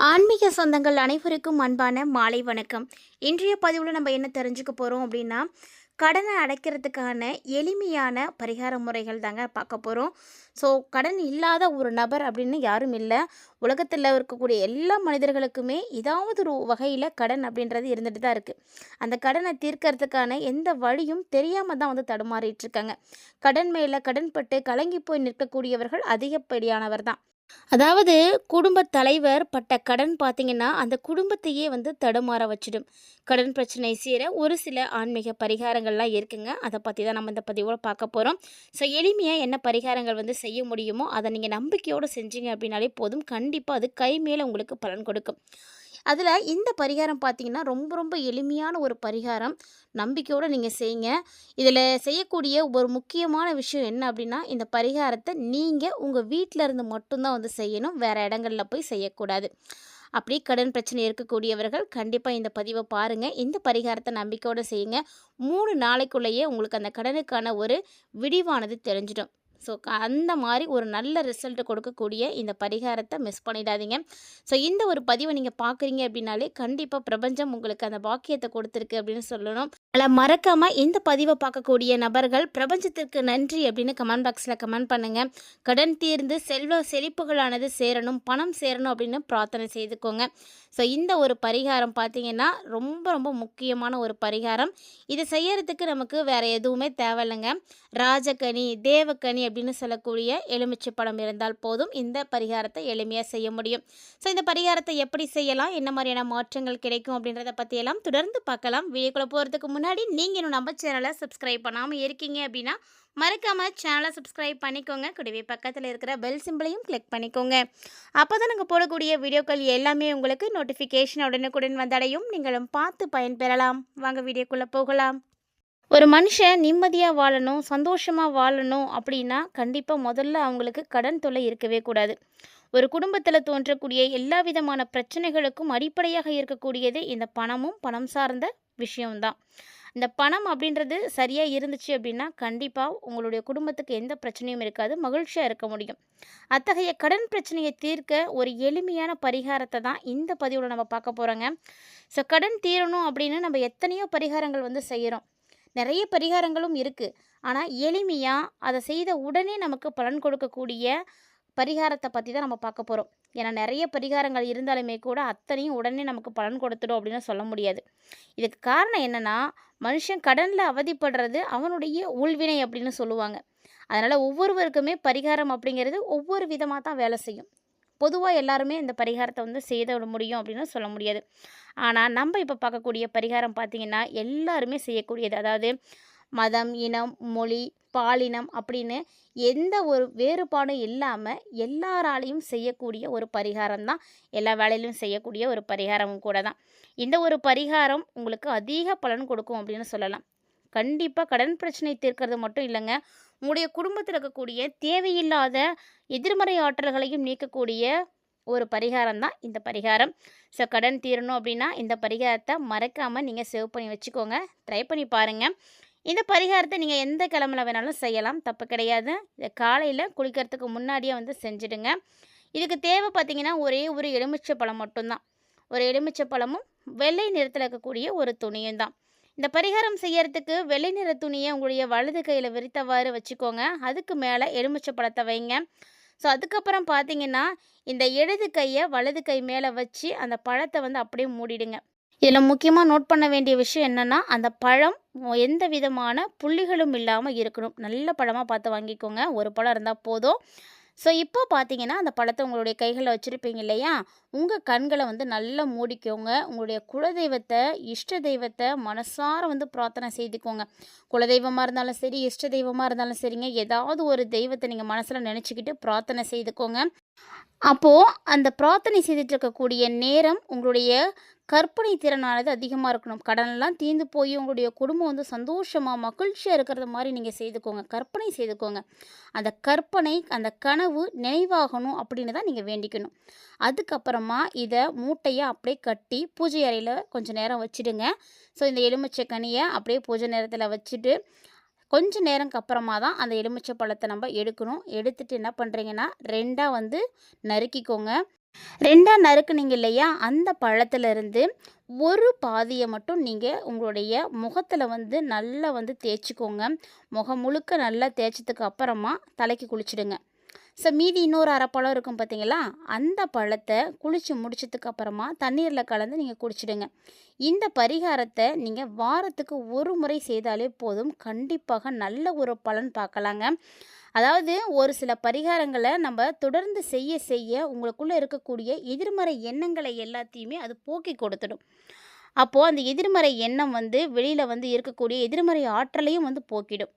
ஆன்மீக சொந்தங்கள் அனைவருக்கும் அன்பான மாலை வணக்கம். இன்றைய பதிவில் நம்ம என்ன தெரிஞ்சுக்க போகிறோம் அப்படின்னா, கடனை அடைக்கிறதுக்கான எளிமையான பரிகார முறைகள் தாங்க பார்க்க போகிறோம். ஸோ கடன் இல்லாத ஒரு நபர் அப்படின்னு யாரும் இல்லை. உலகத்தில் இருக்கக்கூடிய எல்லா மனிதர்களுக்குமே ஏதாவது ஒரு வகையில் கடன் அப்படின்றது இருந்துட்டு தான் இருக்குது. அந்த கடனை தீர்க்கறதுக்கான எந்த வழியும் தெரியாமல் தான் தடுமாறிட்டு இருக்காங்க. கடன் மேலே கடன் பட்டு கலங்கி போய் நிற்கக்கூடியவர்கள் அதிகப்படியானவர் தான். அதாவது குடும்பத் தலைவர் பட்ட கடன் பார்த்தீங்கன்னா, அந்த குடும்பத்தையே தடுமாற வச்சுடும். கடன் பிரச்சனை தீர ஒரு சில ஆன்மீக பரிகாரங்கள்லாம் இருக்குங்க. அத பத்தி தான் நம்ம இந்த பதிவோட பார்க்க போறோம். ஸோ எளிமையா என்ன பரிகாரங்கள் செய்ய முடியுமோ, அத நீங்க நம்பிக்கையோட செஞ்சீங்க அப்படின்னாலே போதும். கண்டிப்பா அது கை மேல உங்களுக்கு பலன் கொடுக்கும். அதில இந்த பரிகாரம் பார்த்தீங்கன்னா, ரொம்ப ரொம்ப எளிமையான ஒரு பரிகாரம். நம்பிக்கையோடு நீங்கள் செய்யுங்க. இதில் செய்யக்கூடிய ஒரு முக்கியமான விஷயம் என்ன அப்படின்னா, இந்த பரிகாரத்தை நீங்கள் உங்கள் வீட்டில் இருந்து மட்டும்தான் செய்யணும். வேறு இடங்களில் போய் செய்யக்கூடாது. அப்படி கடன் பிரச்சனை இருக்கக்கூடியவர்கள் கண்டிப்பாக இந்த பதிவை பாருங்கள். இந்த பரிகாரத்தை நம்பிக்கையோடு செய்யுங்க. 3 நாளைக்குள்ளேயே உங்களுக்கு அந்த கடனுக்கான ஒரு விடிவானது தெரிஞ்சிடும். ஸோ அந்த மாதிரி ஒரு நல்ல ரிசல்ட் கொடுக்கக்கூடிய இந்த பரிகாரத்தை மிஸ் பண்ணிடாதீங்க. ஸோ இந்த ஒரு பதிவை நீங்கள் பார்க்குறீங்க அப்படின்னாலே கண்டிப்பாக பிரபஞ்சம் உங்களுக்கு அந்த பாக்கியத்தை கொடுத்துருக்கு அப்படின்னு சொல்லணும். அதில் மறக்காமல் இந்த பதிவை பார்க்கக்கூடிய நபர்கள் பிரபஞ்சத்திற்கு நன்றி அப்படின்னு கமெண்ட் பாக்ஸில் கமெண்ட் பண்ணுங்கள். கடன் தீர்ந்து செல்வ செழிப்புகளானது சேரணும், பணம் சேரணும் அப்படின்னு பிரார்த்தனை செய்துக்கோங்க. ஸோ இந்த ஒரு பரிகாரம் பார்த்திங்கன்னா ரொம்ப ரொம்ப முக்கியமான ஒரு பரிகாரம். இதை செய்யறதுக்கு நமக்கு வேறு எதுவுமே தேவையில்லைங்க. ராஜகனி, தேவக்கனி அப்படின்னு சொல்லக்கூடிய எலுமிச்சை பழம் இருந்தால் போதும் இந்த பரிகாரத்தை எளிமையாக செய்ய முடியும். ஸோ இந்த பரிகாரத்தை எப்படி செய்யலாம், என்ன மாதிரியான மாற்றங்கள் கிடைக்கும் அப்படின்றத பற்றியெல்லாம் தொடர்ந்து பார்க்கலாம். வீடியோக்குள்ளே போகிறதுக்கு முன்னாடி நீங்கள் இன்னும் நம்ம சேனலை சப்ஸ்கிரைப் பண்ணாமல் இருக்கீங்க அப்படின்னா மறக்காமல் சேனலை சப்ஸ்கிரைப் பண்ணிக்கோங்க. கூடவே பக்கத்தில் இருக்கிற பெல் சிம்பிளையும் கிளிக் பண்ணிக்கோங்க. அப்போ தான் நாங்கள் போடக்கூடிய வீடியோக்கள் எல்லாமே உங்களுக்கு நோட்டிஃபிகேஷன் உடனுக்குடன் வந்தடையும். நீங்களும் பார்த்து பயன்பெறலாம். வாங்க வீடியோக்குள்ளே போகலாம். ஒரு மனுஷன் நிம்மதியாக வாழணும், சந்தோஷமாக வாழணும் அப்படின்னா கண்டிப்பாக முதல்ல அவங்களுக்கு கடன் தொல்லை இருக்கவே கூடாது. ஒரு குடும்பத்தில் தோன்றக்கூடிய எல்லா விதமான பிரச்சனைகளுக்கும் அடிப்படையாக இருக்கக்கூடியது இந்த பணமும் பணம் சார்ந்த விஷயம்தான். இந்த பணம் அப்படின்றது சரியாக இருந்துச்சு அப்படின்னா கண்டிப்பாக உங்களுடைய குடும்பத்துக்கு எந்த பிரச்சனையும் இருக்காது, மகிழ்ச்சியாக இருக்க முடியும். அத்தகைய கடன் பிரச்சனையை தீர்க்க ஒரு எளிமையான பரிகாரத்தை தான் இந்த பதிவில் நம்ம பார்க்க போகிறோங்க. ஸோ கடன் தீரணும் அப்படின்னு நம்ம எத்தனையோ பரிகாரங்கள் செய்கிறோம். நிறைய பரிகாரங்களும் இருக்குது. ஆனால் எளிமையாக அதை செய்த உடனே நமக்கு பலன் கொடுக்கக்கூடிய பரிகாரத்தை பற்றி தான் நம்ம பார்க்க போகிறோம். ஏன்னா நிறைய பரிகாரங்கள் இருந்தாலுமே கூட அத்தனையும் உடனே நமக்கு பலன் கொடுத்துடும் அப்படின்னு சொல்ல முடியாது. இதுக்கு காரணம் என்னென்னா, மனுஷன் கடனில் அவதிப்படுறது அவனுடைய உள்வினை அப்படின்னு சொல்லுவாங்க. அதனால் ஒவ்வொருவருக்குமே பரிகாரம் அப்படிங்கிறது ஒவ்வொரு விதமாக தான் வேலை செய்யும். பொதுவாக எல்லாருமே இந்த பரிகாரத்தை செய்த விட முடியும் அப்படின்னு சொல்ல முடியாது. ஆனால் நம்ம இப்போ பார்க்கக்கூடிய பரிகாரம் பார்த்திங்கன்னா எல்லாருமே செய்யக்கூடியது. அதாவது மதம், இனம், மொழி, பாலினம் அப்படின்னு எந்த ஒரு வேறுபாடும் இல்லாமல் எல்லாராலையும் செய்யக்கூடிய ஒரு பரிகாரம் தான். எல்லா வேலையிலும் செய்யக்கூடிய ஒரு பரிகாரமும் கூட தான். இந்த ஒரு பரிகாரம் உங்களுக்கு அதிக பலன் கொடுக்கும் அப்படின்னு சொல்லலாம். கண்டிப்பாக கடன் பிரச்சனை தீர்க்கிறது மட்டும் இல்லைங்க, உங்களுடைய குடும்பத்தில் இருக்கக்கூடிய தேவையில்லாத எதிர்மறை ஆற்றல்களையும் நீக்கக்கூடிய ஒரு பரிகாரம் தான் இந்த பரிகாரம். ஸோ கடன் தீரணும் அப்படின்னா இந்த பரிகாரத்தை மறக்காமல் நீங்கள் சேவ் பண்ணி வச்சுக்கோங்க. ட்ரை பண்ணி பாருங்கள். இந்த பரிகாரத்தை நீங்கள் எந்த கிழமையில் வேணாலும் செய்யலாம், தப்பு கிடையாது. இதை காலையில் குளிக்கிறதுக்கு முன்னாடியே செஞ்சுடுங்க. இதுக்கு தேவை பார்த்திங்கன்னா ஒரே ஒரு எலுமிச்சை பழம் மட்டும்தான். ஒரு எலுமிச்சை பழமும் வெள்ளை நிறத்தில் இருக்கக்கூடிய ஒரு துணியும் தான். இந்த பரிகாரம் செய்யறதுக்கு வெள்ளை நிற துணியை உங்களுடைய வலது கையில் விரித்தவாறு வச்சுக்கோங்க. அதுக்கு மேலே எலுமிச்சை பழத்தை வைங்க. ஸோ அதுக்கப்புறம் பார்த்தீங்கன்னா இந்த இடது கையை வலது கை மேலே வச்சு அந்த பழத்தை அப்படியே மூடிடுங்க. இதில் முக்கியமாக நோட் பண்ண வேண்டிய விஷயம் என்னென்னா, அந்த பழம் எந்த விதமான புள்ளிகளும் இல்லாமல் இருக்கணும். நல்ல பழமாக பார்த்து வாங்கிக்கோங்க. ஒரு பழம் இருந்தால் போதும். ஸோ இப்போ பார்த்தீங்கன்னா அந்த பழத்தை உங்களுடைய கைகளில் வச்சுருப்பீங்க இல்லையா, உங்கள் கண்களை நல்லா மூடிக்கோங்க. உங்களுடைய குலதெய்வத்தை, இஷ்ட தெய்வத்தை மனசார பிரார்த்தனை செய்துக்கோங்க. குலதெய்வமாக இருந்தாலும் சரி, இஷ்ட தெய்வமாக இருந்தாலும் சரிங்க, ஏதாவது ஒரு தெய்வத்தை நீங்கள் மனசில் நினச்சிக்கிட்டு பிரார்த்தனை செய்துக்கோங்க. அப்போது அந்த பிரார்த்தனை செய்துட்டு இருக்கக்கூடிய நேரம் உங்களுடைய கற்பனை திறனானது அதிகமாக இருக்கணும். கடனெல்லாம் தீர்ந்து போய் உங்களுடைய குடும்பம் சந்தோஷமாக மகிழ்ச்சியாக இருக்கிறது மாதிரி நீங்கள் செய்துக்கோங்க. கற்பனை செய்துக்கோங்க. அந்த கற்பனை, அந்த கனவு நினைவாகணும் அப்படின்னு தான் நீங்கள் வேண்டிக்கணும். அதுக்கப்புறமா இதை மூட்டையாக அப்படியே கட்டி பூஜை அறையில் கொஞ்சம் நேரம் வச்சுடுங்க. ஸோ இந்த எலுமிச்சை கனியை அப்படியே பூஜை நேரத்தில் வச்சுட்டு கொஞ்சம் நேரம்க்கு அப்புறமா தான் அந்த எலுமிச்சை பழத்தை நம்ம எடுக்கணும். எடுத்துட்டு என்ன பண்ணுறீங்கன்னா 2ஆக நறுக்கிக்கோங்க. 2ஆ நறுக்குனீங்க இல்லையா? அந்த பழத்திலிருந்து ஒரு பாதிய மட்டும் நீங்க உங்களுடைய முகத்தில வந்து நல்லா வந்து தேய்ச்சுக்கோங்க. முகம் முழுக்க நல்லா தேய்ச்சதுக்கு அப்புறமா தலைக்கு குளிச்சுடுங்க. மீதி இன்னொரு 1/2 பழம் இருக்கும் பார்த்தீங்களா? அந்த பழத்த குளிச்சு முடிச்சதுக்கு அப்புறமா தண்ணீர்ல கலந்து நீங்க குடிச்சிடுங்க. இந்த பரிகாரத்த நீங்க வாரத்துக்கு 1 முறை செய்தாலே போதும். கண்டிப்பாக நல்ல ஒரு பலன் பார்க்கலாங்க. அதாவது ஒரு சில பரிகாரங்கள நம்ம தொடர்ந்து செய்ய செய்ய உங்களுக்குள்ள இருக்கக்கூடிய எதிர்மறை எண்ணங்களை எல்லாத்தையுமே அது போக்கி கொடுத்துடும். அப்போ அந்த எதிர்மறை எண்ணம் வந்து வெளியில வந்து இருக்கக்கூடிய எதிர்மறை ஆற்றலையும் வந்து போக்கிடும்.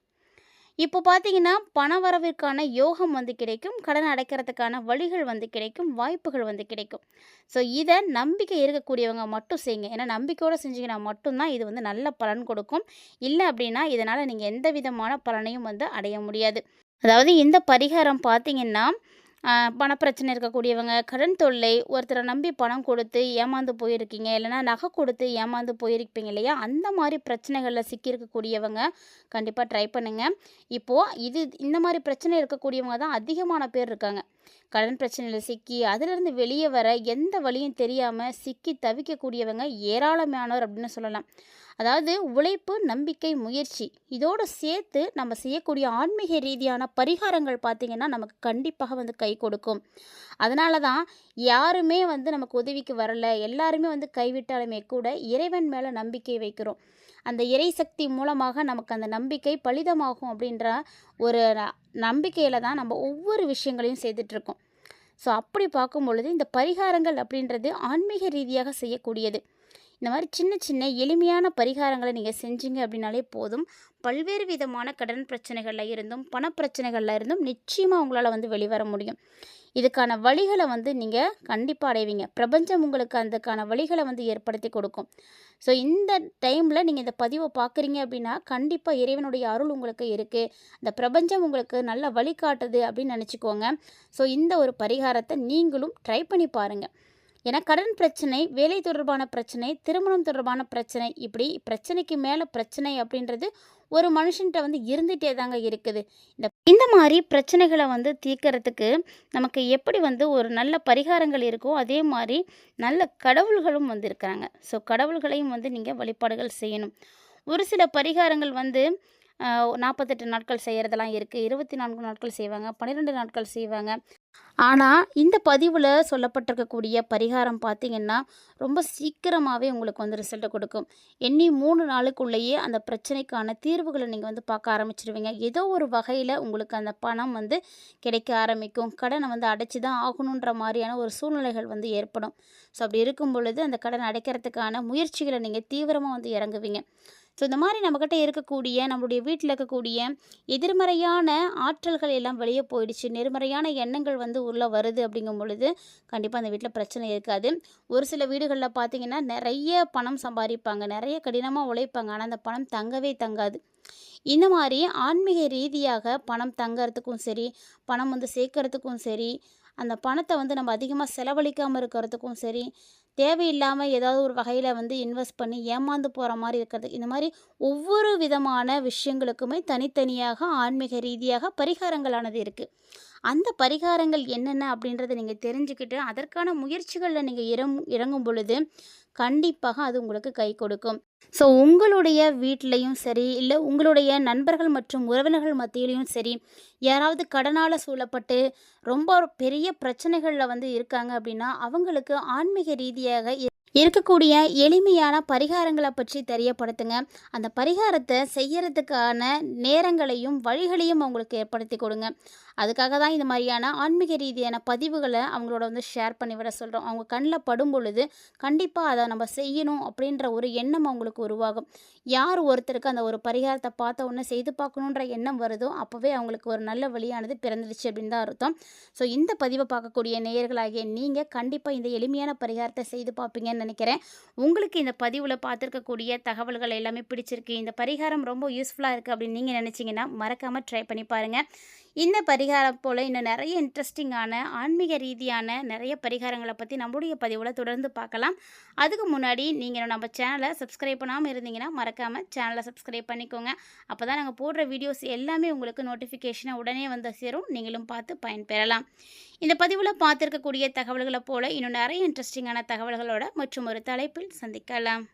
இப்போ பார்த்தீங்கன்னா, பணவரவிற்கான யோகம் வந்து கிடைக்கும். கடன் அடைக்கிறதுக்கான வழிகள் வந்து கிடைக்கும். வாய்ப்புகள் வந்து கிடைக்கும். இத நம்பிக்கை இருக்கக்கூடியவங்க மட்டும் செய்யுங்க. ஏன்னா, நம்பிக்கையோட செஞ்சீங்கன்னா மட்டும் தான் இது வந்து நல்ல பலன் கொடுக்கும். இல்ல அப்டின்னா, இதனால நீங்க எந்த விதமான பலனையும் வந்து அடைய முடியாது. அதாவது இந்த பரிகாரம் பார்த்தீங்கன்னா, பணப்பிரச்சனை இருக்கக்கூடியவங்க, கடன் தொல்லை, ஒருத்தர நம்பி பணம் கொடுத்து ஏமாந்து போயிருக்கீங்க, இல்லைனா நகை கொடுத்து ஏமாந்து போயிருப்பீங்க இல்லையா? அந்த மாரி பிரச்சனைகள்ல சிக்கியிருக்கக்கூடியவங்க கண்டிப்பா ட்ரை பண்ணுங்க. இந்த மாரி பிரச்சனை இருக்கக்கூடியவங்க தான் அதிகமான பேர் இருக்காங்க. கடன் பிரச்சனையில சிக்கி, அதிலிருந்து வெளிய வர எந்த வழியும் தெரியாம சிக்கி தவிக்கக்கூடியவங்க ஏராளமானோர் அப்படின்னு சொல்லலாம். அதாவது உழைப்பு, நம்பிக்கை, முயற்சி இதோடு சேர்த்து நம்ம செய்யக்கூடிய ஆன்மீக ரீதியான பரிகாரங்கள் பார்த்திங்கன்னா, நமக்கு கண்டிப்பாக வந்து கை கொடுக்கும். அதனால தான் யாருமே வந்து நமக்கு உதவிக்கு வரல, எல்லாருமே வந்து கைவிட்டாலுமே கூட இறைவன் மேலே நம்பிக்கை வைக்கிறோம். அந்த இறை சக்தி மூலமாக நமக்கு அந்த நம்பிக்கை பலிதமாகும் அப்படின்ற ஒரு நம்பிக்கையில தான் நம்ம ஒவ்வொரு விஷயங்களையும் செய்துட்ருக்கோம். அப்படி பார்க்கும் பொழுது இந்த பரிகாரங்கள் அப்படின்றது ஆன்மீக ரீதியாக செய்யக்கூடியது. இந்த மாதிரி சின்ன சின்ன எளிமையான பரிகாரங்களை நீங்கள் செஞ்சீங்க அப்படின்னாலே போதும். பல்வேறு விதமான கடன் பிரச்சனைகளில் இருந்தும் பணப்பிரச்சனைகளில் இருந்தும் நிச்சயமாக உங்களால் வந்து வெளிவர முடியும். இதுக்கான வழிகளை வந்து நீங்கள் கண்டிப்பாக அடைவீங்க. பிரபஞ்சம் உங்களுக்கு அதுக்கான வழிகளை வந்து ஏற்படுத்தி கொடுக்கும். இந்த டைமில் நீங்கள் இந்த பதிவை பார்க்குறீங்க அப்படின்னா கண்டிப்பாக இறைவனுடைய அருள் உங்களுக்கு இருக்குது. இந்த பிரபஞ்சம் உங்களுக்கு நல்ல வழிகாட்டுது அப்படின்னு நினச்சிக்கோங்க. இந்த ஒரு பரிகாரத்தை நீங்களும் ட்ரை பண்ணி பாருங்கள். ஏன்னா கடன் பிரச்சனை, வேலை தொடர்பான பிரச்சனை, திருமணம் தொடர்பான பிரச்சனை, இப்படி பிரச்சனைக்கு மேலே பிரச்சனை அப்படின்றது ஒரு மனுஷன்கிட்ட வந்து இருந்துகிட்டே தாங்க இருக்குது. இந்த மாதிரி பிரச்சனைகளை வந்து தீர்க்கறதுக்கு நமக்கு எப்படி வந்து ஒரு நல்ல பரிகாரங்கள் இருக்கோ அதே மாதிரி நல்ல கடவுள்களும் வந்து இருக்கிறாங்க. கடவுள்களையும் வந்து நீங்கள் வழிபாடுகள் செய்யணும். ஒரு சில பரிகாரங்கள் வந்து 48 நாட்கள் செய்கிறதெல்லாம் இருக்குது, 24 நாட்கள் செய்வாங்க, 12 நாட்கள் செய்வாங்க. ஆனால் இந்த பதிவில் சொல்லப்பட்டிருக்கக்கூடிய பரிகாரம் பார்த்திங்கன்னா ரொம்ப சீக்கிரமாகவே உங்களுக்கு வந்து ரிசல்ட்டை கொடுக்கும். எண்ணி 3 நாளுக்குள்ளேயே அந்த பிரச்சனைக்கான தீர்வுகளை நீங்கள் வந்து பார்க்க ஆரம்பிச்சிடுவீங்க. ஏதோ ஒரு வகையில் உங்களுக்கு அந்த பணம் வந்து கிடைக்க ஆரம்பிக்கும். கடனை வந்து அடைச்சி தான் ஆகணுன்ற மாதிரியான ஒரு சூழ்நிலைகள் வந்து ஏற்படும். அப்படி இருக்கும் பொழுது அந்த கடன் அடைக்கிறதுக்கான முயற்சிகளை நீங்கள் தீவிரமாக வந்து இறங்குவீங்க. இந்த மாதிரி நம்மக்கிட்ட இருக்கக்கூடிய நம்மளுடைய வீட்டில் இருக்கக்கூடிய எதிர்மறையான ஆற்றல்கள் எல்லாம் வெளியே போயிடுச்சு, நேர்மறையான எண்ணங்கள் வந்து உள்ளே வருது அப்படிங்கும் பொழுது கண்டிப்பாக அந்த வீட்டில் பிரச்சனை இருக்காது. ஒரு சில வீடுகளில் பார்த்திங்கன்னா நிறைய பணம் சம்பாதிப்பாங்க, நிறைய கடினமாக உழைப்பாங்க, ஆனால் அந்த பணம் தங்கவே தங்காது. இந்த மாதிரி ஆன்மீக ரீதியாக பணம் தங்கிறதுக்கும் சரி, பணம் வந்து சேர்க்கறதுக்கும் சரி, அந்த பணத்தை வந்து நம்ம அதிகமாக செலவழிக்காமல் இருக்கிறதுக்கும் சரி, தேவையில்லாமல் ஏதாவது ஒரு வகையில் வந்து இன்வெஸ்ட் பண்ணி ஏமாந்து போகிற மாதிரி இருக்கிறது, இந்த மாதிரி ஒவ்வொரு விதமான விஷயங்களுக்குமே தனித்தனியாக ஆன்மீக ரீதியாக பரிகாரங்களானது இருக்குது. அந்த பரிகாரங்கள் என்னென்ன அப்படின்றத நீங்கள் தெரிஞ்சுக்கிட்டு அதற்கான முயற்சிகளில் நீங்கள் இறங்கும் பொழுது கண்டிப்பாக அது உங்களுக்கு கை கொடுக்கும். உங்களுடைய வீட்லேயும் சரி, இல்லை உங்களுடைய நண்பர்கள் மற்றும் உறவினர்கள் மத்தியிலையும் சரி, யாராவது கடனால் சூழப்பட்டு ரொம்ப பெரிய பிரச்சனைகளில் வந்து இருக்காங்க அப்படின்னா அவங்களுக்கு ஆன்மீக ரீதியாக இருக்கக்கூடிய எளிமையான பரிகாரங்களை பற்றி தெரியப்படுத்துங்க. அந்த பரிகாரத்தை செய்யறதுக்கான நேரங்களையும் வழிகளையும் அவங்களுக்கு ஏற்படுத்தி கொடுங்க. அதுக்காக தான் இந்த மாதிரியான ஆன்மீக ரீதியான பதிவுகளை அவங்களோட வந்து ஷேர் பண்ணி விட சொல்கிறோம். அவங்க கண்ணில் படும் பொழுது கண்டிப்பாக அதை நம்ம செய்யணும் அப்படின்ற ஒரு எண்ணம் அவங்களுக்கு உருவாகும். யார் ஒருத்தருக்கு அந்த ஒரு பரிகாரத்தை பார்த்த உடனே செய்து பார்க்கணுன்ற எண்ணம் வருதோ அப்போவே அவங்களுக்கு ஒரு நல்ல வழியானது பிறந்துடுச்சு அப்படின்னு தான் அர்த்தம். இந்த பதிவை பார்க்கக்கூடிய நேயர்களாகிய நீங்கள் கண்டிப்பாக இந்த எளிமையான பரிகாரத்தை செய்து பார்ப்பீங்கன்னு நினைக்கிறேன். உங்களுக்கு இந்த பதிவில் பார்த்துருக்கக்கூடிய தகவல்கள் எல்லாமே பிடிச்சிருக்கு, இந்த பரிகாரம் ரொம்ப யூஸ்ஃபுல்லாக இருக்குது அப்படின்னு நீங்கள் நினச்சிங்கன்னா மறக்காமல் ட்ரை பண்ணி பாருங்கள். இந்த பரிகாரம் போல் இன்னும் நிறைய இன்ட்ரெஸ்டிங்கான ஆன்மீக ரீதியான நிறைய பரிகாரங்களை பற்றி நம்முடைய பதிவில் தொடர்ந்து பார்க்கலாம். அதுக்கு முன்னாடி நீங்கள் நம்ம சேனலை சப்ஸ்கிரைப் பண்ணாமல் இருந்தீங்கன்னா மறக்காமல் சேனலை சப்ஸ்கிரைப் பண்ணிக்கோங்க. அப்போ தான் நாங்கள் போடுற வீடியோஸ் எல்லாமே உங்களுக்கு நோட்டிஃபிகேஷனை உடனே வந்து சேரும், நீங்களும் பார்த்து பயன்பெறலாம். இந்த பதிவில் பார்த்துருக்கக்கூடிய தகவல்களை போல் இன்னும் நிறைய இன்ட்ரெஸ்டிங்கான தகவல்களோட மற்றும் ஒரு தலைப்பில் சந்திக்கலாம்.